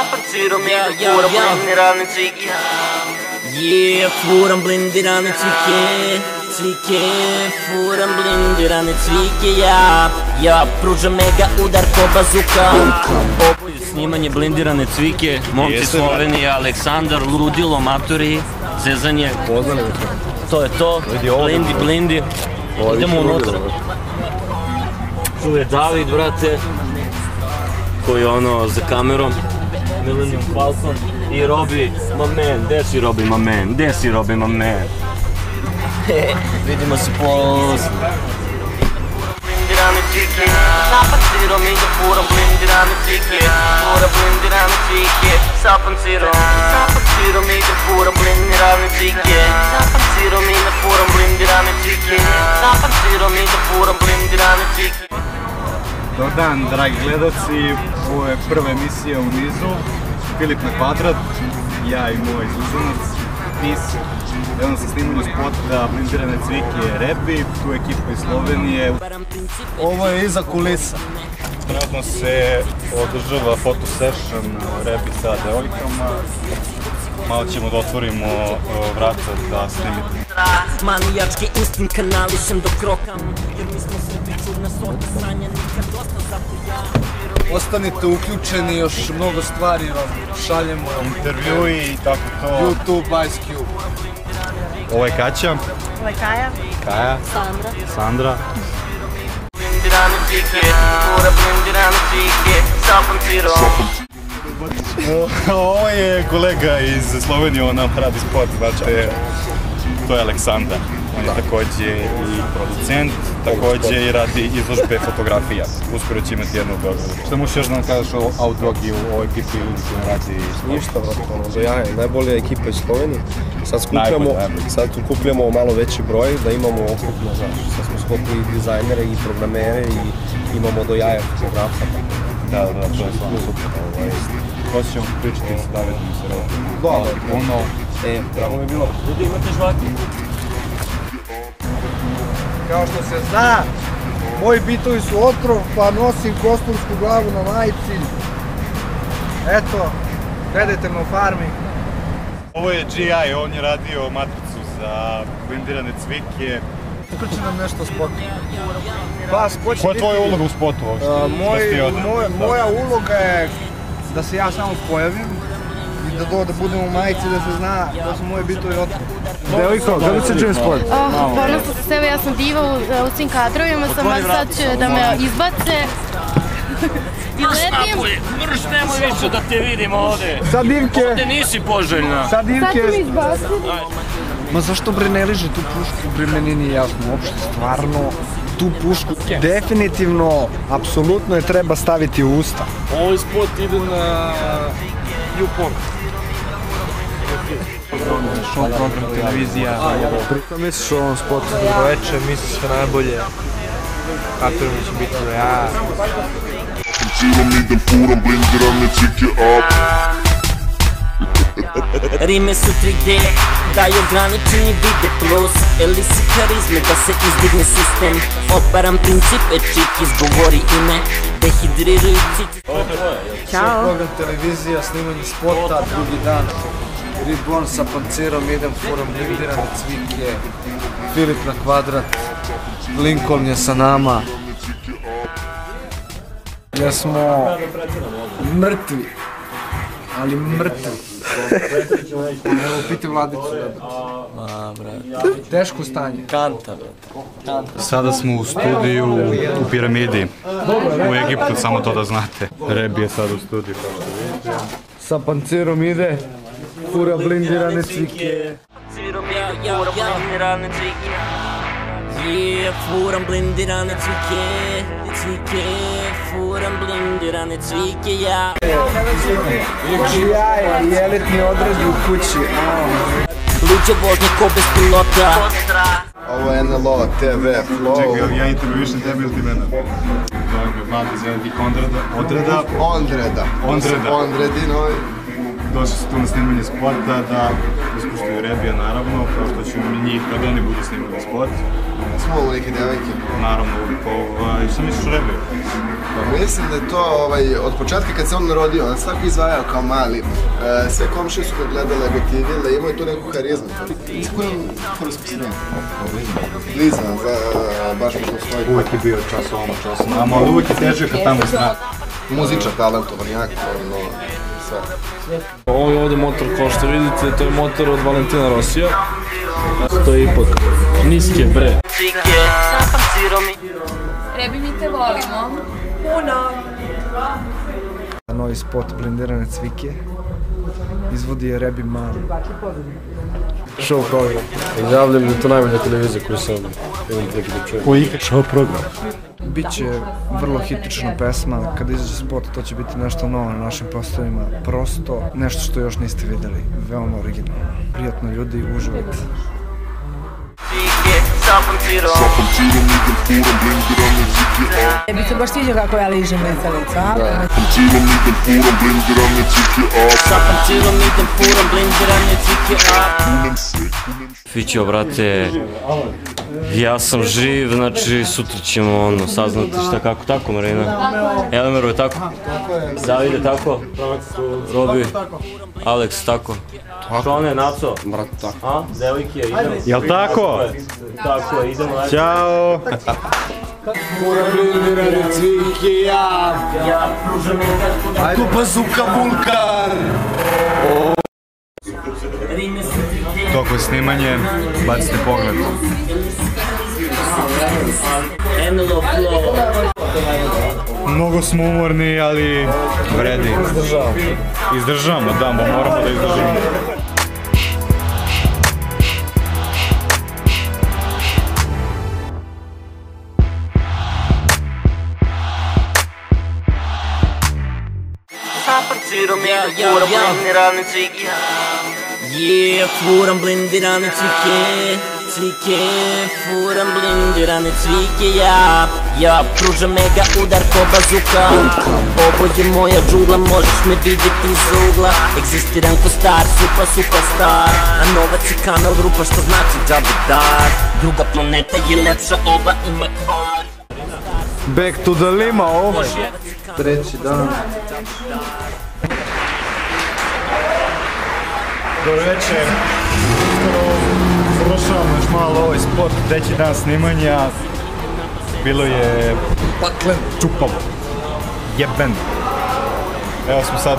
Zapancirom ide fura blindirane cvike. Furam blindirane cvike, furam blindirane cvike. Ja pružam mega udar ko bazuka. Ovo je snimanje blindirane cvike, momci Slovenija, Aleksandar, ludilo, matori, zezanje. To je to, blindi. Idemo unutra. Tu je David, brate, koji je ono za kamerom, Millennium Falcon, i Robi, ma man, gde si Robi, ma man, gde si Robi, ma man. Vidimo se posle. Blindirane cvike, sa pancirom ide fura blindirane cvike, fura blindirane cvike, sa pancirom ide fura blindirane cvike, sa pancirom ide fura blindirane cvike, sa pancirom ide fura blindirane cvike. Dobar dan, dragi gledaoci, ovo je prva emisija u nizu, Filip na kvadrat, ja i moj izuzanac, Nis. Evo sam snimali spota blindirane cvike Rebi, tu je ekipa iz Slovenije. Ovo je iza kulisa. Trenutno se održava photo session Rebi sa devojkama. Malo ćemo da otvorimo vrata da snimite. Manijački instinkt kanališem dok rokam, jer mi smo Srbi čudna sorta sranja, nikad dosta zato ja. Ostanite uključeni, još mnogo stvari vam šaljemo. Intervjui i tako to. YouTube, Ice Cube. Ovo je Kaća. Ovo je Kaja. Kaja. Sandra. Blindirane cvike, fura blindirane cvike, sa pancirom. Ovo je kolega iz Slovenije, on nam radi spot, znači to je Aleksandar. On je takođe i producent, takođe i radi izložbe fotografija. Uskoro će imati jednu u Beogradu. Šta možeš još da nam kažeš o Outdogi, u ovoj ekipi ljudi koji radi spot? Ništa, vrlo, do jaja, najbolja ekipa iz Slovenije. Sad skupljamo malo veći broj, da imamo okupno, znaš, sad smo skopili i dizajnere i programere i imamo do jaja fotografa. Da, to je stvarno super. Proći ćemo pričati s Davidom i Serom. Dobro, drago mi je bilo. Ljudi, imate žvaki? Kao što se zna, moji bitovi su otrov, pa nosim kostursku glavu na majici. Eto, Predator Farmi. Ovo je GI, on je radio matricu za blindirane cvike. Priča nam nešto o spotu. Pa, spot će Koja je biti... tvoja uloga u spotu uopšte? Moja uloga je da se ja samo pojavim i da budem u majici, da se zna da su moji bitovi otrov. Devojko, kako se čujem sport? Ponosno sa sebe, ja sam diva u svim kadrovima, samo sad će da me izbace i letim. Mrš, nemoj više da te vidim ovde. Sad divke! Ovde nisi poželjna. Sad divke! Sad će mi izbaciti. Ma zašto bre ne liže tu pušku? Bre meni nije jasno, uopšte stvarno tu pušku definitivno, apsolutno je treba staviti u usta. Ovaj spot ide na YouPorn. Show program, televizija. Što misliš o ovom spotu? Dobroveče, misliš sve najbolje. Katerom će biti da ja. Pancirom idem furam blindirane cvike up. Rime su 3D, daj ograničeni vide plus, eli si karizme da se izdigne sistem. Obaram principe, čik izgovori ime, dehidriraju cici. Show program, televizija, snimanje spota, drugi dan. Reborn sa Pancirom, idem furam blindirane cvike. Filip na kvadrat, Lincoln je sa nama. Ja smo mrtvi, ali mrtvi. Evo, piti Vladicu, teško stanje. Kanta, brate. Sada smo u studiju u Piramidi, u Egiptu, samo to da znate. Rebi je sad u studiju, kao što vidite. Sa Pancirom ide, fura blindirane cvike. Pancirom ide fura blindirane cvike. Furam blindirane cvike, furam blindirane cvike, ja. GI i elitni odredi u kući. Luđe vožnje ko bez pilota. Ovo je NLO, TV, Flow. Čekaj, ja intervjuišem tebe ili ti mene? Malo izvedi tih odreda. Ondreda. Ondreda. Ondredi novi. Došli su tu na snimanje spota da ispuštuju i Rebija naravno, kao što ću njih kad oni budu snimali spot. Smo neke devojke. Naravno, šta misliš o Rebiju? Pa mislim da je to od početka kad se on narodio, on se tako izvajao kao mali. Sve komšije su ga gledale, gotivile, imao je tu neku harizmu. Sa kojom foru smo srednjeni? Bliza, baš mi to stoji. Uvijek je bio čas ovamo časno, ali uvijek je teže kad tamo zna. Muzičar, talentovan, jako, sve. Ovo je ovdje motor kao što vidite, to je motor od Valentina Rosija. To je ipak niske bre. Rebi, mi te volimo. Puno. Novi spot Blindirane cvike. Izvodi je Rebi Man. Show program. Izjavljam da je to najbolja televizija koju sam imam prilike da čujem. Koji ikad show program? Biće vrlo hitična pesma, kada izađe spot to će biti nešto novo na našim prostorima, prosto nešto što još niste vidjeli, veoma originalno. Prijatno ljudi, uživajte. Bi se baš sviđa kako ja ližem veselicu, a? Fićo, brate, ja sam živ, znači sutra ćemo saznati šta kako, tako Marina? Elemeru je tako? Davide tako? Robi? Alex tako? Šone, Naco? Brat, tako. A? Devojke, idemo. Jel tako? Tako je, idemo. Ćao! Fura Blindirane cvike, ja pružam je tu bazuka vulkan. Toko je snimanje, bacite pogled. Mnogo smo umorni, ali vredi. Izdržavamo, da, moramo da izdržavamo. Furam blindirane cvike, furam blindirane cvike, ja pružam mega udar ko bazuka. Ovo je moja džungla, možeš me vidjeti iz ugla. Egzistiram ko star, superstar, a novac je kanal rupa što znači džabe dar. Druga planeta je lepša, ova ima kvar. Back to the limo. Treći dan. Dobro večer. Završavamo još malo ovaj spot, treći dan snimanja. Bilo je paklen, čupavo, jeben. Evo smo sad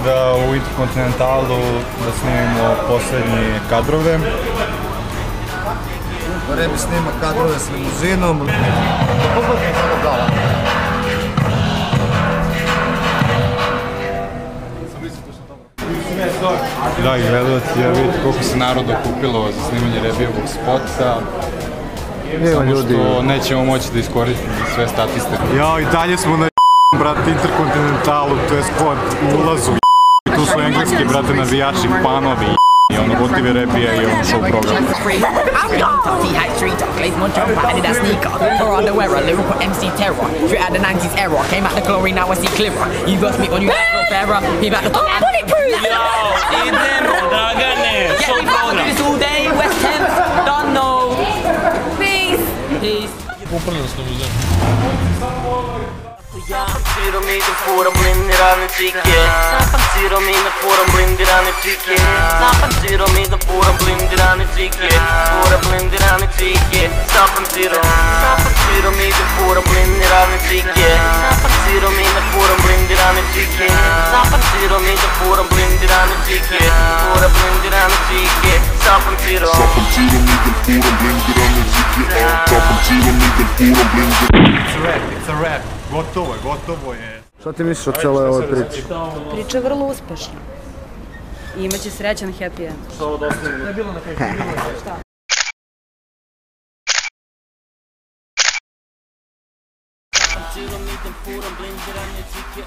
u Interkontinentalu da snimimo posljednje kadrove. Rebi snima kadrove s limuzinom. Dragi gledalci, vidite koliko se naroda okupilo za snimanje Rebijevog spota. Samo što nećemo moći da iskoristimo sve statistike. Ja, i dalje smo na brate Interkontinentalu, to je spot ulazu. Tu su engleski brate navijači, panovi i ono gotive Rebija i ono show program. Upravo s limuzinom. Pancirom idem, furam blindirane cvike. Pancirom idem, furam blindirane cvike. Pancirom idem, furam blindirane cvike. Furam blindirane cvike. Sa pancirom idem, furam blindirane cvike. Pancirom idem, furam blindirane cvike. Pancirom idem, furam blindirane cvike. Furam blindirane cvike. Sa pancirom idem, furam blindirane cvike. Sa pancirom idem, furam blindirane. It's a rap. Gotovo je. Šta ti misliš o cijeloj ovoj priči? Priča je vrlo uspešna. I imaće srećan happy end. Što ovo dosta ne bilo na kraju? Šta? Pancirom idem, furam blindirane cvike.